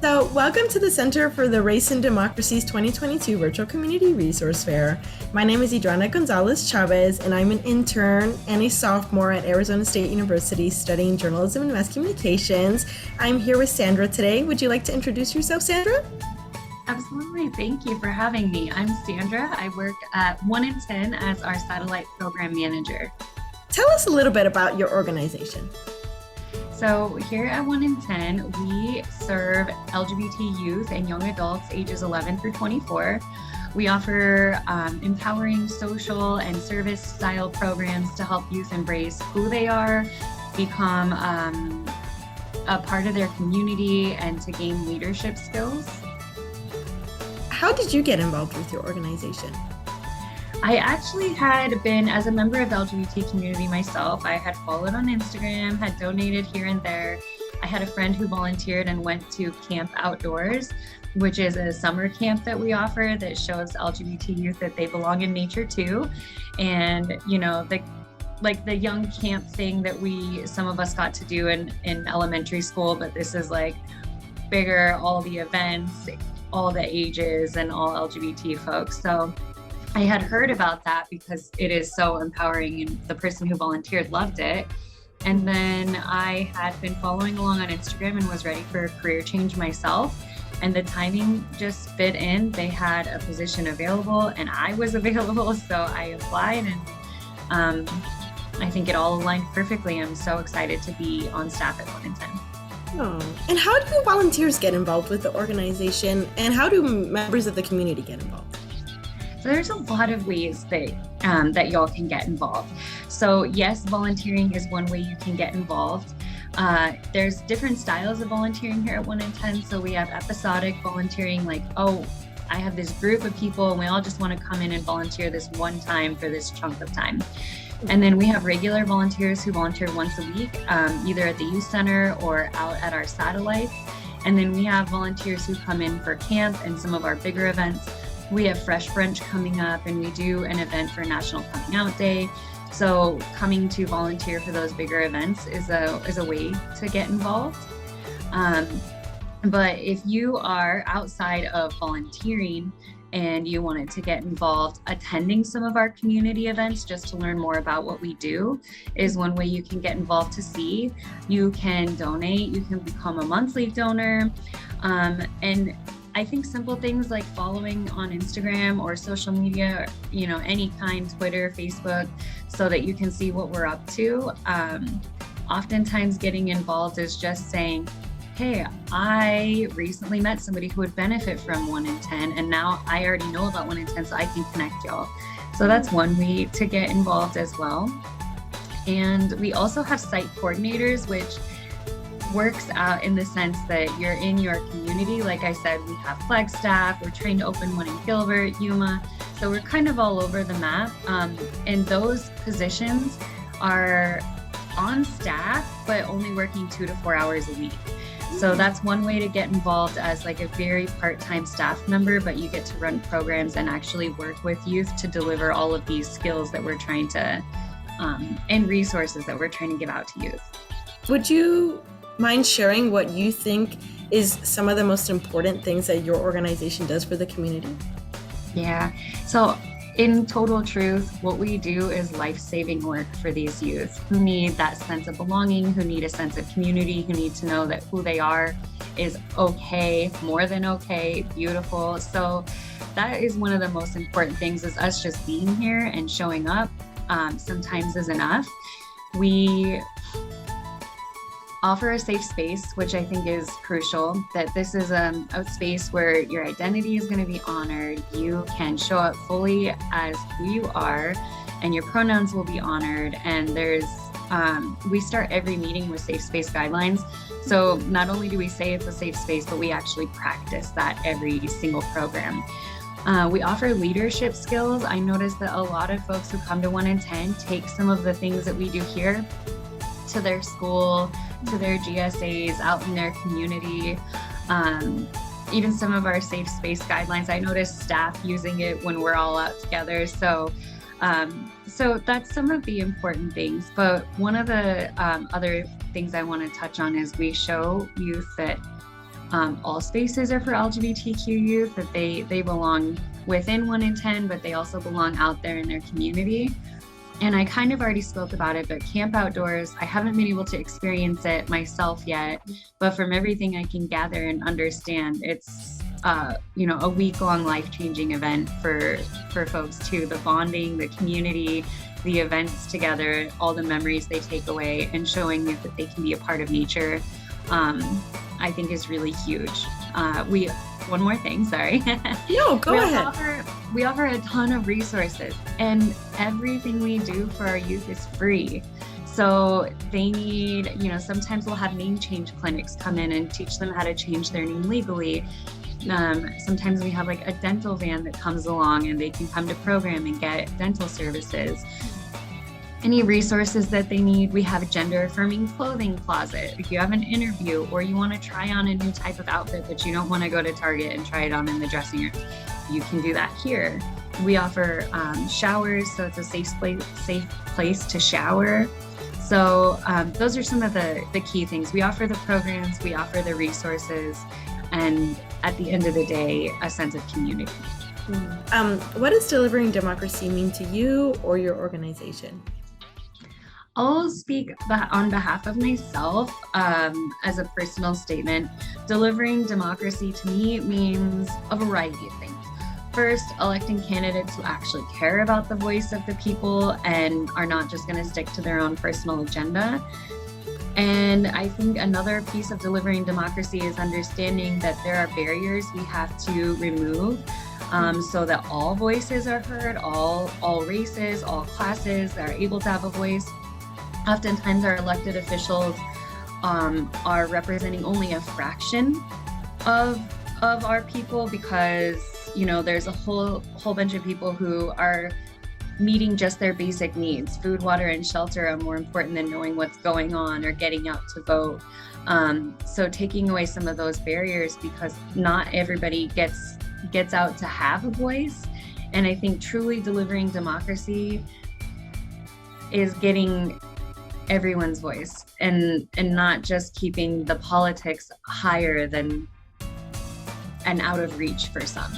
So, welcome to the Center for the Race and Democracy's 2022 Virtual Community Resource Fair. My name is Idrana Gonzalez Chavez, and I'm an intern and a sophomore at Arizona State University studying journalism and mass communications. I'm here with Sandra today. Would you like to introduce yourself, Sandra? Absolutely. Thank you for having me. I'm Sandra. I work at 1 in 10 as our satellite program manager. Tell us a little bit about your organization. So here at 1 in 10, we serve LGBT youth and young adults ages 11 through 24. We offer empowering social and service style programs to help youth embrace who they are, become a part of their community, and to gain leadership skills. How did you get involved with your organization? I actually had been, as a member of the LGBT community myself, I had followed on Instagram, had donated here and there. I had a friend who volunteered and went to Camp Outdoors, which is a summer camp that we offer that shows LGBT youth that they belong in nature too. And, you know, the young camp thing that some of us got to do in elementary school, but this is like bigger, all the events, all the ages, and all LGBT folks. So I had heard about that because it is so empowering, and the person who volunteered loved it. And then I had been following along on Instagram and was ready for a career change myself. And the timing just fit in. They had a position available and I was available. So I applied, and I think it all aligned perfectly. I'm so excited to be on staff at 1 in 10. Oh. And how do volunteers get involved with the organization, and how do members of the community get involved? So there's a lot of ways that y'all can get involved. So yes, volunteering is one way you can get involved. There's different styles of volunteering here at 1 in 10. So we have episodic volunteering, like, oh, I have this group of people and we all just want to come in and volunteer this one time for this chunk of time. And then we have regular volunteers who volunteer once a week, either at the youth center or out at our satellites. And then we have volunteers who come in for camp and some of our bigger events. We have Fresh Brunch coming up, and we do an event for National Coming Out Day. So coming to volunteer for those bigger events is a way to get involved. But if you are outside of volunteering and you wanted to get involved, attending some of our community events just to learn more about what we do is one way you can get involved to see. You can donate, you can become a monthly donor, and I think simple things like following on Instagram or social media, you know, any kind, Twitter, Facebook, so that you can see what we're up to. Oftentimes getting involved is just saying, hey, I recently met somebody who would benefit from 1 in 10, and now I already know about 1 in 10, so I can connect y'all. So that's one way to get involved as well. And we also have site coordinators, which works out in the sense that you're in your community. Like I said, we have Flagstaff, we're trying to open one in Gilbert, Yuma. So we're kind of all over the map. And those positions are on staff, but only working 2 to 4 hours a week. So that's one way to get involved as like a very part-time staff member, but you get to run programs and actually work with youth to deliver all of these skills that we're trying to, and resources that we're trying to give out to youth. Would you mind sharing what you think is some of the most important things that your organization does for the community? Yeah, so in total truth, what we do is life-saving work for these youth who need that sense of belonging, who need a sense of community, who need to know that who they are is okay, more than okay, beautiful. So that is one of the most important things, is us just being here and showing up sometimes is enough. We offer a safe space, which I think is crucial, that this is a space where your identity is going to be honored. You can show up fully as who you are, and your pronouns will be honored. And we start every meeting with safe space guidelines. So not only do we say it's a safe space, but we actually practice that every single program. We offer leadership skills. I noticed that a lot of folks who come to 1 in 10 take some of the things that we do here to their school, to their GSAs, out in their community. Even some of our safe space guidelines, I noticed staff using it when we're all out together. So that's some of the important things. But one of the other things I want to touch on is we show youth that all spaces are for LGBTQ youth, that they belong within 1 in 10, but they also belong out there in their community. And I kind of already spoke about it, but Camp Outdoors, I haven't been able to experience it myself yet, but from everything I can gather and understand, it's a week-long life-changing event for folks too. The bonding, the community, the events together, all the memories they take away, and showing youth that they can be a part of nature, I think is really huge. One more thing, sorry. No, go ahead. We offer a ton of resources, and everything we do for our youth is free. So they need, sometimes we'll have name change clinics come in and teach them how to change their name legally. Sometimes we have like a dental van that comes along and they can come to program and get dental services. Any resources that they need, we have a gender affirming clothing closet. If you have an interview or you want to try on a new type of outfit, but you don't want to go to Target and try it on in the dressing room, you can do that here. We offer showers, so it's a safe place to shower. So those are some of the key things. We offer the programs, we offer the resources, and at the end of the day, a sense of community. What does delivering democracy mean to you or your organization? I'll speak on behalf of myself as a personal statement. Delivering democracy to me means a variety of things. First, electing candidates who actually care about the voice of the people and are not just going to stick to their own personal agenda. And I think another piece of delivering democracy is understanding that there are barriers we have to remove so that all voices are heard, all races, all classes are able to have a voice. Oftentimes our elected officials are representing only a fraction of our people because, there's a whole bunch of people who are meeting just their basic needs. Food, water, and shelter are more important than knowing what's going on or getting out to vote. So taking away some of those barriers, because not everybody gets out to have a voice. And I think truly delivering democracy is getting everyone's voice and not just keeping the politics higher than and out of reach for some.